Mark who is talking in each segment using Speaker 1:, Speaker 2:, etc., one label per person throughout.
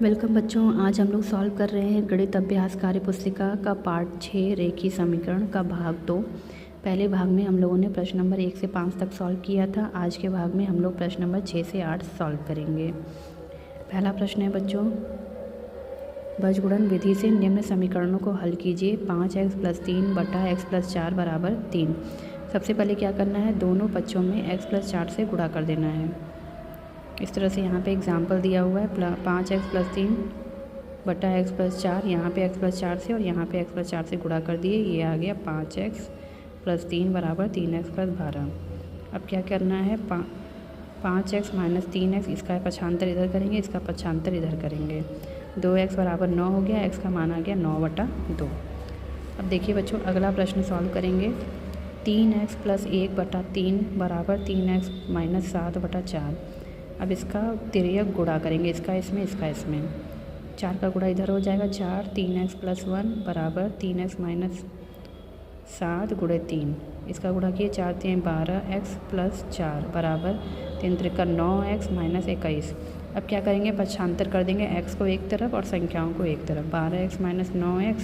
Speaker 1: Welcome बच्चों, आज हम लोग सॉल्व कर रहे हैं गणित अभ्यास कार्य पुस्तिका का पार्ट 6 रेखीय समीकरण का भाग 2। पहले भाग में हम लोगों ने प्रश्न नंबर 1 से 5 तक सॉल्व किया था। आज के भाग में हम लोग प्रश्न नंबर 6 से 8 सॉल्व करेंगे। पहला प्रश्न है बच्चों, बीजगुणन विधि से निम्न समीकरणों को हल कीजिए। 5x + 3 बटा x + 4 बराबर 3। सबसे पहले क्या करना है, दोनों पक्षों में x + 4 से गुणा कर देना है। इस तरह से यहाँ पे एग्जाम्पल दिया हुआ है 5x + 3 बटा x + 4, यहाँ पे x + 4 से और यहाँ पे x + 4 से गुणा कर दिए। ये आ गया 5x + 3 बराबर 3x + 12। अब क्या करना है, 5x - 3x, इसका पक्षांतर इधर करेंगे, इसका पक्षांतर इधर करेंगे। 2x बराबर 9 हो गया, x का मान आ गया 9/2। अब देखिए बच्चों, अगला प्रश्न सॉल्व करेंगे। 3x + 1 बटा 3 बराबर 3x - 7/4। अब इसका तिर्यक गुणा करेंगे, इसका इसमें 4 का गुणा इधर हो जाएगा 4। 3x + 1 बराबर 3x - 7 × 3, इसका गुणा किए 4 × 3 12x + 4 बराबर 3 × 3 9x - 21। अब क्या करेंगे, पक्षांतर कर देंगे, x को एक तरफ और संख्याओं को एक तरफ। 12x - 9x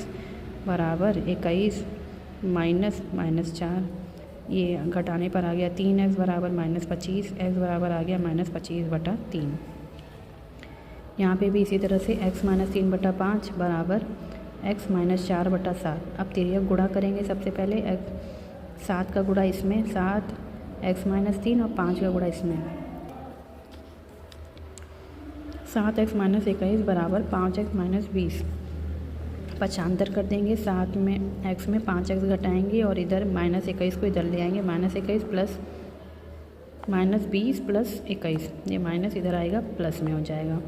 Speaker 1: बराबर 21 - 4, ये घटाने पर आ गया 3x बराबर -25, x बराबर आ गया -25/3। यहाँ पे भी इसी तरह से x - 3/5 बराबर x - 4/7। अब तिर्यक गुणा करेंगे। सबसे पहले 7 का गुणा इसमें 7, x - 3 और 5 का गुणा इसमें 7x - 21 बराबर 5x - 20। पक्षांतर कर देंगे, 7 में x में 5x घटाएंगे और इधर -21 को इधर ले आएंगे। -21 प्लस -20 + 21, ये माइनस इधर आएगा प्लस में हो जाएगा।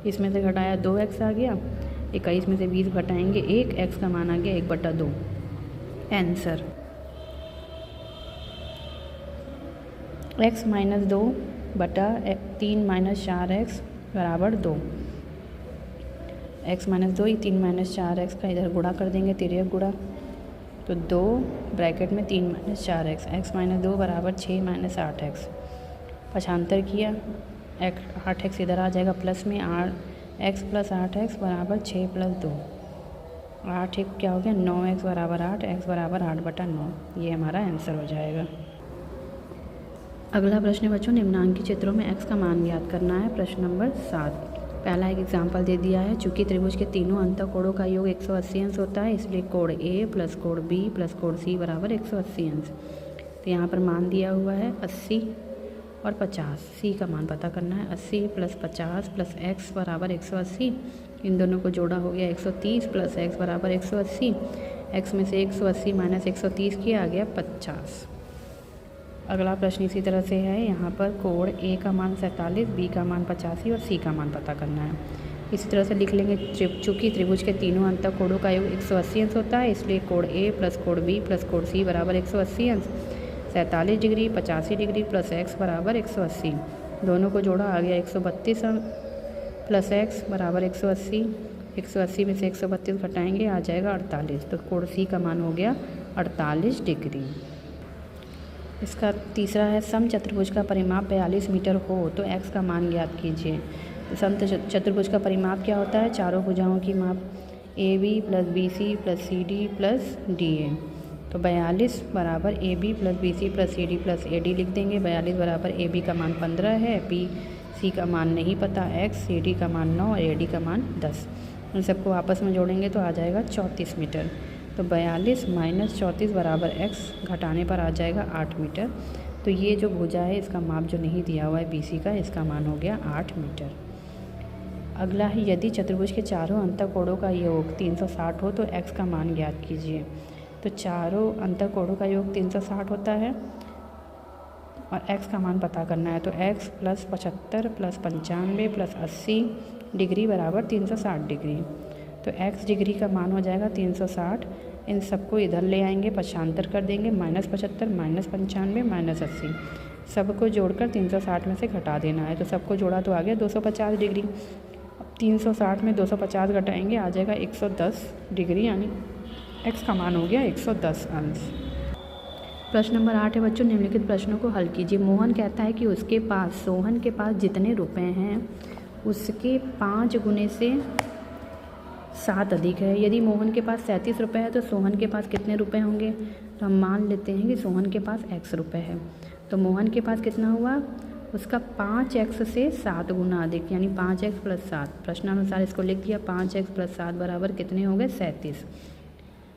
Speaker 1: इसमें से घटाया 2x आ गया, 21 में से 20 घटाएंगे 1, x का मान आ गया 1/2। आंसर x - 2 बटा 3 - 4x बराबर 2। x - 2, 3 - 4x का इधर गुणा कर देंगे, तिर्यक गुणा, तो 2 ब्रैकेट में 3 - 4x, x - 2 बराबर 6 - 8x। पक्षांतर किया, 8x इधर आ जाएगा प्लस में, x + 8x बराबर 6 + 2, 8 एक क्या हो गया 9x बराबर 8, x बराबर 8/9। ये हमारा आंसर हो जाएगा। अगला प्रश्न है बच्चों, निम्नांकित चित्रों में x का मान ज्ञात करना है। प्रश्न नंबर 7। पहला एक एग्जाम्पल दे दिया है, चूंकि त्रिभुज के तीनों अंतःकोणों का योग 180 अंश होता है, इसलिए कोण A + कोण B + कोण C बराबर 180 अंश। तो यहाँ पर मान दिया हुआ है 80 और 50। C का मान पता करना है। 80 + 50 + x बराबर 180, इन दोनों को जोड़ा हो गया 130 + x बराबर 180। x में से 180 - 130 किया, आ गया 50। अगला प्रश्न इसी तरह से है, यहाँ पर कोण A का मान 47, B का मान 85 और C का मान पता करना है। इसी तरह से लिख लेंगे, चूँकि त्रिभुज के तीनों अंतःकोणों का योग 180 अंश होता है, इसलिए कोण A + कोण B + कोण C बराबर 180 अंश। 47 डिग्री 85 डिग्री + x बराबर 180, दोनों को जोड़ा आ गया 132 + x बराबर 180। 180 में से 132 घटाएंगे, आ जाएगा 48। तो कोण C का मान हो गया 48 डिग्री। इसका तीसरा है, सम चतुर्भुज का परिमाप 42 मीटर हो तो x का मान ज्ञात कीजिए। सम चतुर्भुज का परिमाप क्या होता है, चारों भुजाओं की माप AB + BC + CD + DA। तो 42 बराबर AB + BC + CD + AD लिख देंगे। 42 बराबर AB का मान 15 है, BC का मान नहीं पता x, CD का मान 9 और AD का मान 10। इन सबको आपस में जोड़ेंगे तो आ जाएगा 34 मीटर। तो 42 - 34 बराबर x, घटाने पर आ जाएगा 8 मीटर। तो ये जो भुजा है, इसका माप जो नहीं दिया हुआ है BC का, इसका मान हो गया 8 मीटर। अगला है, यदि चतुर्भुज के चारों अंतःकोणों का योग 360 हो तो x का मान ज्ञात कीजिए। तो चारों अंतःकोणों का योग 360 होता है और x का मान पता करना है। तो x + 75 + 95 + 80 डिग्री बराबर 360 डिग्री। तो x डिग्री का मान हो जाएगा 360। इन सबको इधर ले आएंगे, पक्षांतर कर देंगे, -75 - 95 - 80, सबको जोड़कर 360 में से घटा देना है। तो सबको जोड़ा तो आ गया 250 डिग्री। अब 360 में 250 घटाएंगे, आ जाएगा 110 डिग्री, यानी x का मान हो गया 110 अंश। प्रश्न नंबर 8 है बच्चों, निम्नलिखित प्रश्नों को हल कीजिए। मोहन कहता है कि उसके पास सोहन के पास जितने रुपए हैं उसके 5 गुने से 7 अधिक है। यदि मोहन के पास 37 रुपये है तो सोहन के पास कितने रुपए होंगे? तो हम मान लेते हैं कि सोहन के पास x रुपये है, तो मोहन के पास कितना हुआ? उसका 5x से 7 गुना अधिक, यानी 5x + 7। प्रश्नानुसार इसको लिख दिया, 5x + 7 बराबर कितने हो गए? 37।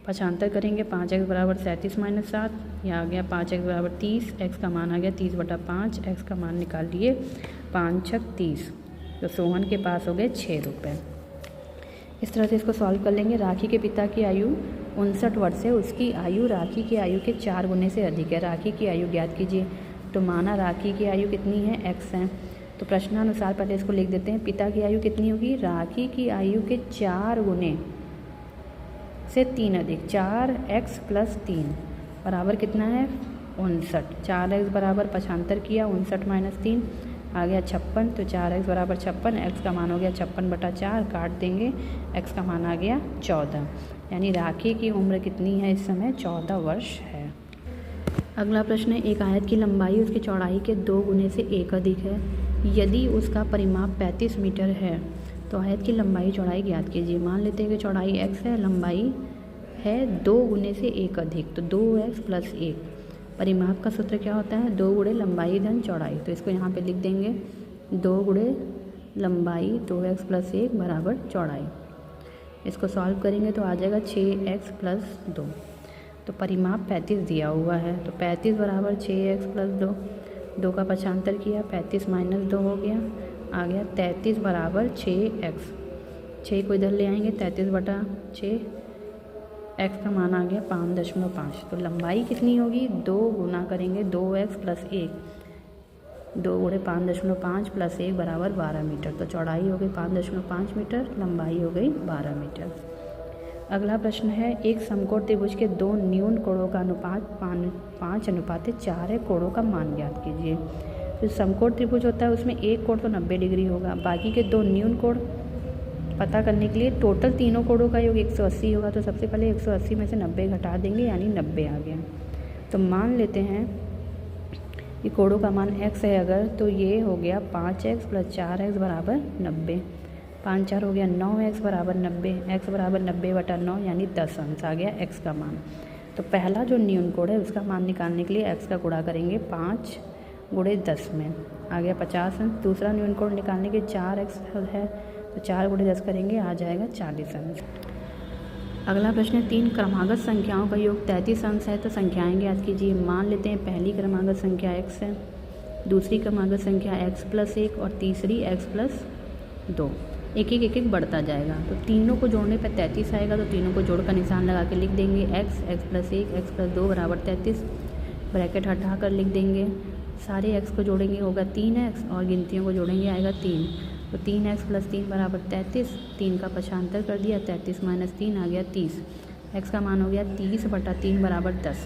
Speaker 1: पक्षांतर करेंगे, 5x बराबर 37 - 7, यह आ गया 5x बराबर 30, x का मान आ गया 30/5, x का मान निकाल लिए 5 × 6 = 30, तो सोहन के पास हो गए 6 रुपये। इस तरह से इसको सॉल्व कर लेंगे। राखी के पिता की आयु 59 वर्ष है, उसकी आयु राखी की आयु के 4 गुने से अधिक है। राखी की आयु ज्ञात कीजिए। तो माना राखी की आयु कितनी है? x है। तो प्रश्नानुसार पहले इसको लिख देते हैं। पिता की आयु कितनी होगी? राखी की आयु के 4 गुने से 3 अधिक, 4x + 3 बराबर कितना है? 59। 4x बराबर पक्षांतर किया, 59 - 3 आ गया 56, तो 4x बराबर 56, x का मान हो गया 56/4, काट देंगे, x का मान आ गया 14, यानी राखी की उम्र कितनी है इस समय? 14 वर्ष है। अगला प्रश्न है, एक आयत की लंबाई उसकी चौड़ाई के 2 गुने से 1 अधिक है। यदि उसका परिमाप 35 मीटर है तो आयत की लंबाई चौड़ाई ज्ञात कीजिए। मान लेते हैं कि चौड़ाई x है, लंबाई है 2 गुने से 1 अधिक, तो 2x + 1। परिमाप का सूत्र क्या होता है? 2 गुणे लंबाई धन चौड़ाई, तो इसको यहाँ पे लिख देंगे 2 गुणे लंबाई 2x + 1 बराबर चौड़ाई। इसको सॉल्व करेंगे तो आ जाएगा 6x + 2। तो परिमाप 35 दिया हुआ है, तो 35 बराबर 6x + 2, 2 का पक्षांतर किया, 35 - 2 हो गया, आ गया 33 बराबर 6x। 6 को इधर ले आएंगे, 33/6, x का मान आ गया 5.5। तो लंबाई कितनी होगी? 2 गुना करेंगे 2x + 1, 2 गुणे 5.5 + 1 बराबर 12 मीटर। तो चौड़ाई हो गई 5.5 मीटर, लंबाई हो गई 12 मीटर। अगला प्रश्न है, एक समकोण त्रिभुज के 2 न्यून कोणों का अनुपात 5:4 है, कोणों का मान ज्ञात कीजिए। तो समकोण त्रिभुज होता है उसमें एक कोण तो 90 डिग्री होगा, बाकी के 2 न्यून कोण पता करने के लिए टोटल तीनों कोणों का योग 180 होगा, तो सबसे पहले 180 में से 90 घटा देंगे, यानी 90 आ गया। तो मान लेते हैं कि कोणों का मान x है अगर, तो ये हो गया 5x + 4x बराबर 90, 5 4 हो गया 9x बराबर 90, x बराबर 90/9, यानी 10 अंश आ गया x का मान। तो पहला जो न्यून कोण है उसका मान निकालने के लिए x का गुणा करेंगे 5 × 10 में, आ गया 50 अंश। दूसरा न्यून कोण निकालने के 4x है, तो 4 × 10 करेंगे, आ जाएगा 40 अंश। अगला प्रश्न है, 3 क्रमागत संख्याओं का योग 33 अंश है, तो संख्याएं ज्ञात कीजिए। मान लेते हैं पहली क्रमागत संख्या x है, दूसरी क्रमागत संख्या x + 1 और तीसरी x + 2। एक एक बढ़ता जाएगा, तो तीनों को जोड़ने पर 33 आएगा, तो तीनों को जोड़ का निशान लगा के लिख देंगे x + 1 x + 2 बराबर 33, ब्रैकेट हटा कर लिख देंगे। सारे x को जोड़ेंगे होगा 3x और गिनतियों को जोड़ेंगे आएगा 3, तो 3x + 3 बराबर 33, 3 का पक्षांतर कर दिया, 33 - 3 आ गया 30, x का मान हो गया 30/3 बराबर 10।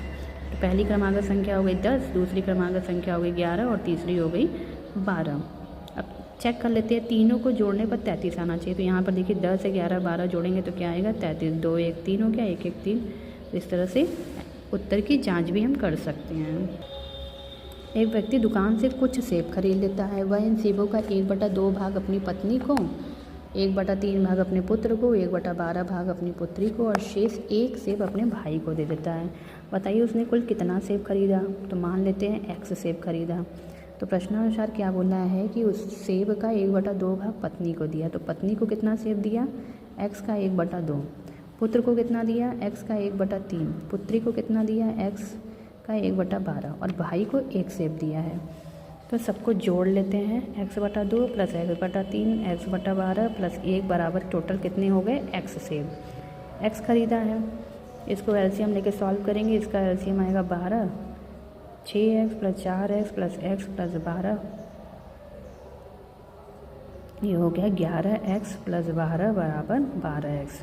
Speaker 1: तो पहली क्रमागत संख्या हो गई 10, दूसरी क्रमागत संख्या हो गई 11 और तीसरी हो गई 12। अब चेक कर लेते हैं, तीनों को जोड़ने पर 33 आना चाहिए, तो यहाँ पर देखिए 10 से 11 12 जोड़ेंगे तो क्या आएगा 33, 2 1 3 हो गया, 1 1 3। तो इस तरह से उत्तर की जाँच भी हम कर सकते हैं। एक व्यक्ति दुकान से कुछ सेब खरीद लेता है, वह इन सेबों का 1/2 भाग अपनी पत्नी को, 1/3 भाग अपने पुत्र को, 1/12 भाग अपनी पुत्री को और शेष 1 सेब अपने भाई को दे देता है। बताइए उसने कुल कितना सेब खरीदा? तो मान लेते हैं x सेब खरीदा। तो प्रश्नानुसार क्या बोलना है कि उस सेब का 1/2 भाग पत्नी को दिया, तो पत्नी को कितना सेब दिया? x का 1/2, पुत्र को कितना दिया? x का 1/3, पुत्री को कितना दिया? x का 1/12 और भाई को 1 सेब दिया है। तो सबको जोड़ लेते हैं, x/2 + x/3 x/12 + 1 बराबर टोटल कितने हो गए? x सेब। x खरीदा है, इसको एलसीएम लेके सॉल्व करेंगे, इसका एलसीएम आएगा 12, 6x + 4x + x + 12, ये हो गया 11x + 12 बराबर 12x।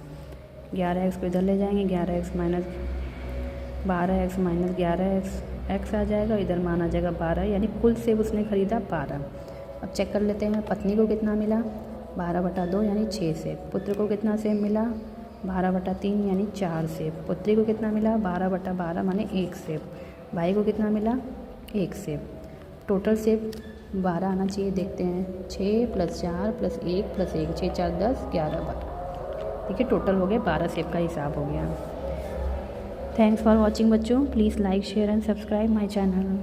Speaker 1: 11x को इधर ले जाएंगे, 11x - 12x - 11x, x आ जाएगा, इधर मान आ जाएगा 12, यानी कुल सेब उसने खरीदा 12। अब चेक कर लेते हैं, पत्नी को कितना मिला? 12/2 यानी 6 सेब। पुत्र को कितना सेब मिला? 12/3 यानी 4 सेब। पुत्री को कितना मिला? 12/12 माने 1 सेब। भाई को कितना मिला? 1 सेब। टोटल सेब 12 आना चाहिए, देखते हैं। 6 + 4 + 1 + 1, 6 4 10 11 12। ठीक है, टोटल हो गया 12 सेब का हिसाब हो गया। थैंक्स फॉर वॉचिंग बच्चों। Please like share and subscribe my channel.